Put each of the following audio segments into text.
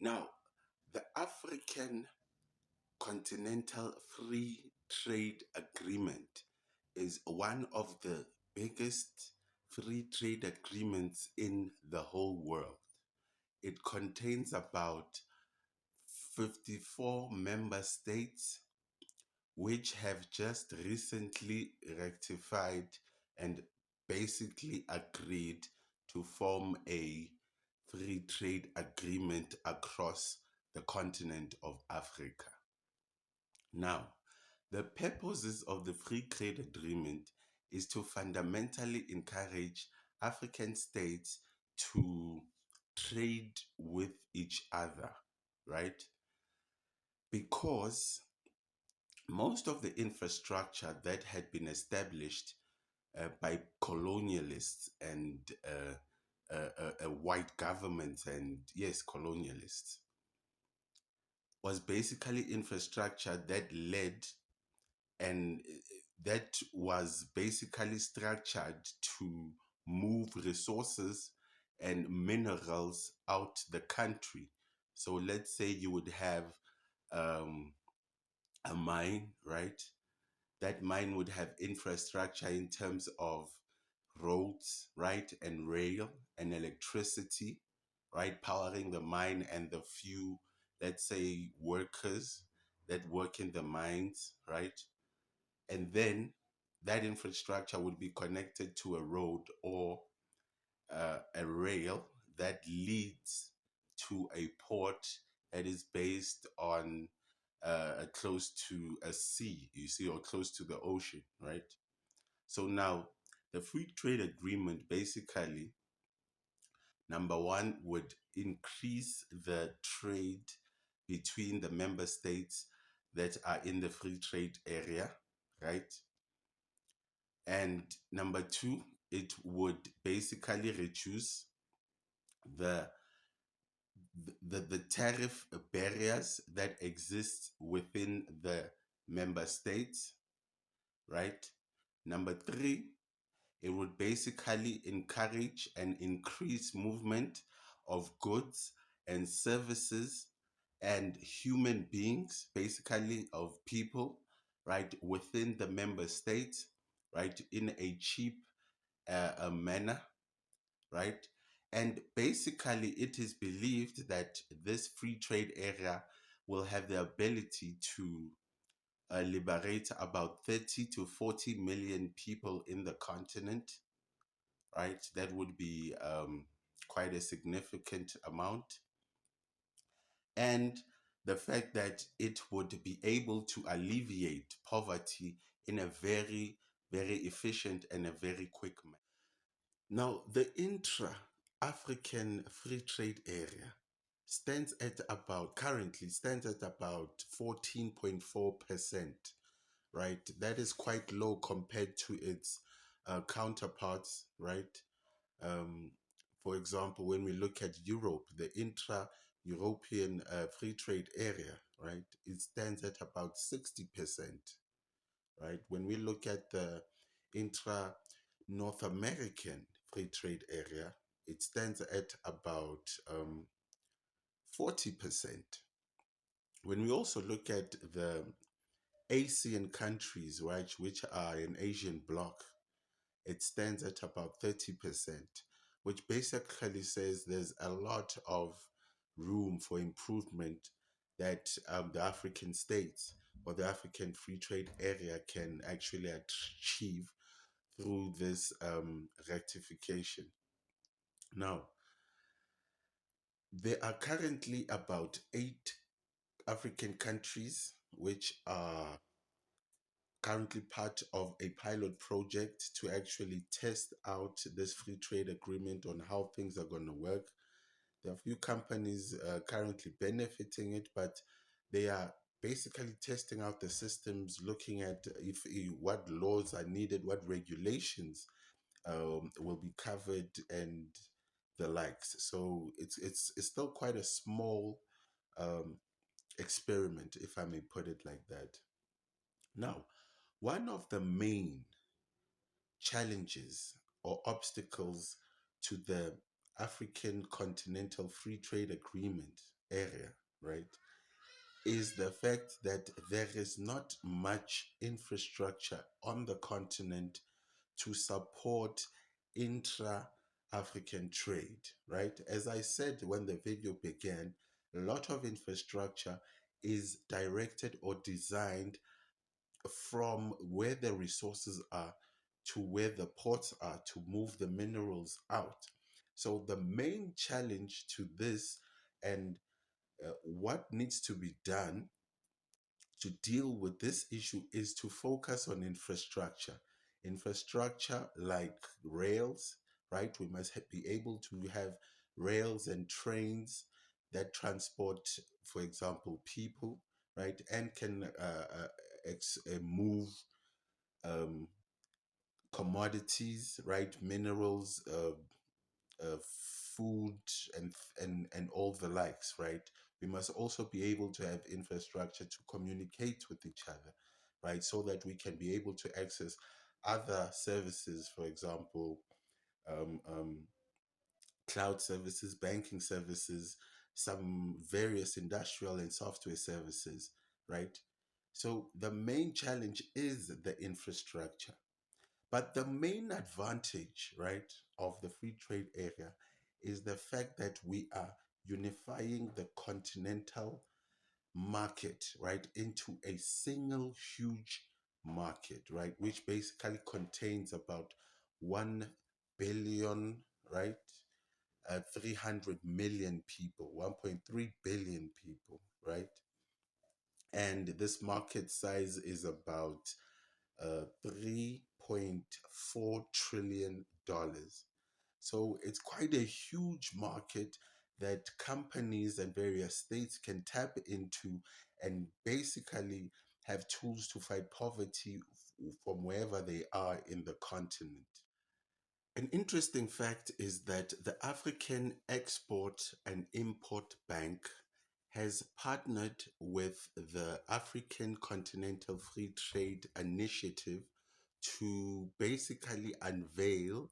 Now, the African Continental Free Trade Agreement is one of the biggest free trade agreements in the whole world. It contains about 54 member states, which have just recently rectified and basically agreed to form a free trade agreement across the continent of Africa. Now, the purposes of the free trade agreement is to fundamentally encourage African states to trade with each other, right? Because most of the infrastructure that had been established by colonialists and white governments and, yes, colonialists, was basically infrastructure that led and that was basically structured to move resources and minerals out the country. So let's say you would have um, a mine, right? That mine would have infrastructure in terms of roads, right, and rail and electricity, right, powering the mine and the few, let's say, workers that work in the mines, right? And then that infrastructure would be connected to a road or a rail that leads to a port that is based on close to a sea, you see, or close to the ocean, right? So now the free trade agreement basically, number one, would increase the trade between the member states that are in the free trade area, right? And number two, it would basically reduce the the tariff barriers that exist within the member states, right? Number three, it would basically encourage and increase movement of goods and services and human beings, basically of people, right, within the member states, right, in a cheap a manner, right? And basically, it is believed that this free trade area will have the ability to liberate about 30 to 40 million people in the continent, right? That would be quite a significant amount. And the fact that it would be able to alleviate poverty in a very, very efficient and a very quick manner. Now, the intra-African free trade area currently stands at about 14.4%, right? That is quite low compared to its counterparts, right? Um, for example, when we look at Europe, the intra-European free trade area, right, it stands at about 60%, right? When we look at the intra-North American free trade area, it stands at about 40%. When we also look at the Asian countries, right, which are an Asian bloc, it stands at about 30%, which basically says there's a lot of room for improvement that the African states or the African free trade area can actually achieve through this rectification. Now, there are currently about 8 African countries which are currently part of a pilot project to actually test out this free trade agreement on how things are going to work. There are a few companies currently benefiting it, but they are basically testing out the systems, looking at what laws are needed, what regulations will be covered, and the likes. So it's still quite a small um, experiment, if I may put it like that. Now, one of the main challenges or obstacles to the African Continental Free Trade Agreement area, right, is the fact that there is not much infrastructure on the continent to support intra African trade, right? As I said when the video began, a lot of infrastructure is directed or designed from where the resources are to where the ports are to move the minerals out. So, the main challenge to this and what needs to be done to deal with this issue is to focus on infrastructure. Infrastructure like rails, right? We must be able to have rails and trains that transport, for example, people, right? And can move um, commodities, right? Minerals, food, and all the likes, right? We must also be able to have infrastructure to communicate with each other, right? So that we can be able to access other services, for example, um, um, cloud services, banking services, some various industrial and software services, right? So the main challenge is the infrastructure. But the main advantage, right, of the free trade area is the fact that we are unifying the continental market, right, into a single huge market, right, which basically contains about 1 billion, right, 300 million people, 1.3 billion people, right? And this market size is about $3.4 trillion. So it's quite a huge market that companies and various states can tap into and basically have tools to fight poverty from wherever they are in the continent. An interesting fact is that the African Export and Import Bank has partnered with the African Continental Free Trade Initiative to basically unveil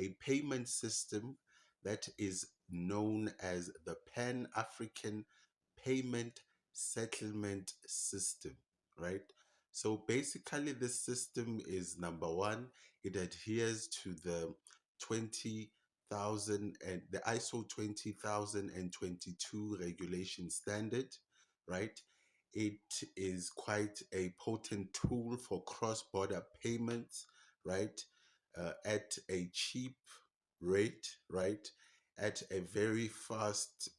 a payment system that is known as the Pan African Payment Settlement System, right? So basically, this system is number one, it adheres to the 20,000 and the ISO 20022 regulation standard, right? It is quite a potent tool for cross-border payments, right? At a cheap rate, right? At a very fast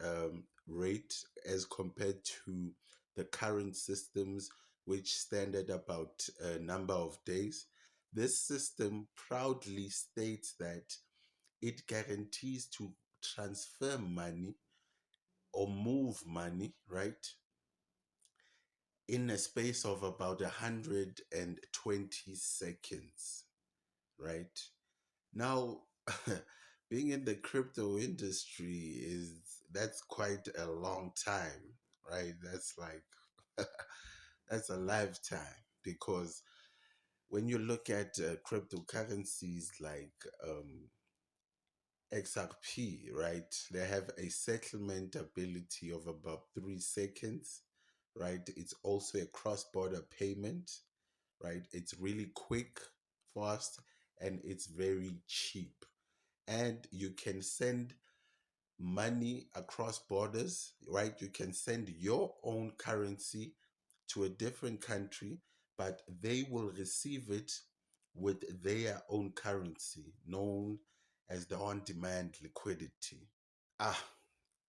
rate as compared to the current systems, which stand at about a number of days. This system proudly states that it guarantees to transfer money or move money, right, in a space of about 120 seconds, right? Now, being in the crypto industry is that's quite a long time, right? That's like that's a lifetime because when you look at cryptocurrencies like XRP, right? They have a settlement ability of about 3 seconds, right? It's also a cross-border payment, right? It's really quick, fast, and it's very cheap. And you can send money across borders, right? You can send your own currency to a different country, but they will receive it with their own currency, known as the on demand liquidity. Ah,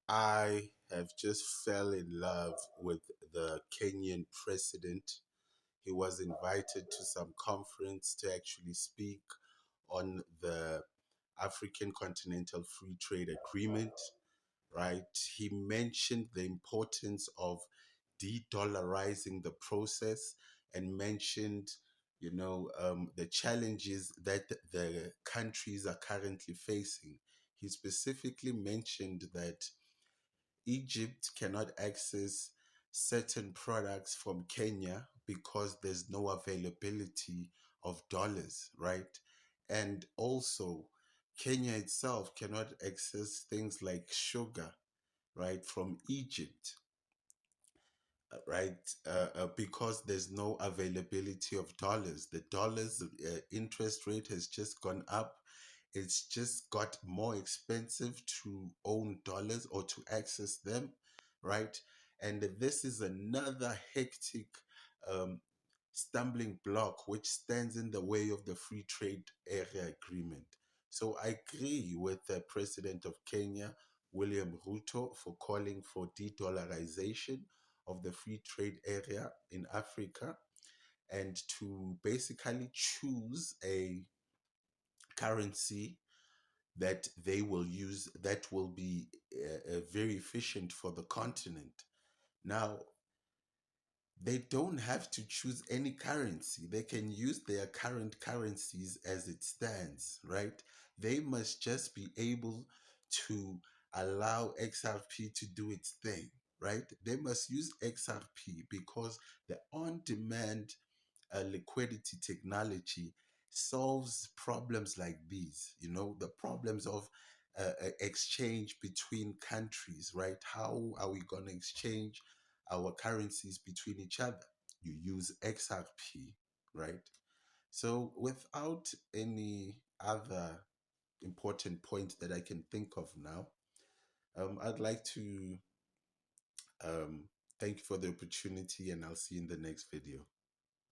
I have just fell in love with the Kenyan president. He was invited to some conference to actually speak on the African Continental Free Trade Agreement, right? He mentioned the importance of de-dollarizing the process and mentioned, the challenges that the countries are currently facing. He specifically mentioned that Egypt cannot access certain products from Kenya because there's no availability of dollars, right? And also, Kenya itself cannot access things like sugar, right, from Egypt, right, because there's no availability of dollars. The dollar's interest rate has just gone up. It's just got more expensive to own dollars or to access them, right? And this is another hectic um, stumbling block which stands in the way of the free trade area agreement. So I agree with the President of Kenya, William Ruto, for calling for de-dollarization of the free trade area in Africa, and to basically choose a currency that they will use that will be very efficient for the continent. Now, they don't have to choose any currency. They can use their current currencies as it stands, right? They must just be able to allow XRP to do its thing, right? They must use XRP because the on demand liquidity technology solves problems like these, the problems of exchange between countries, right? How are we going to exchange our currencies between each other? You use XRP, right? So, without any other important point that I can think of now, I'd like to thank you for the opportunity, and I'll see you in the next video.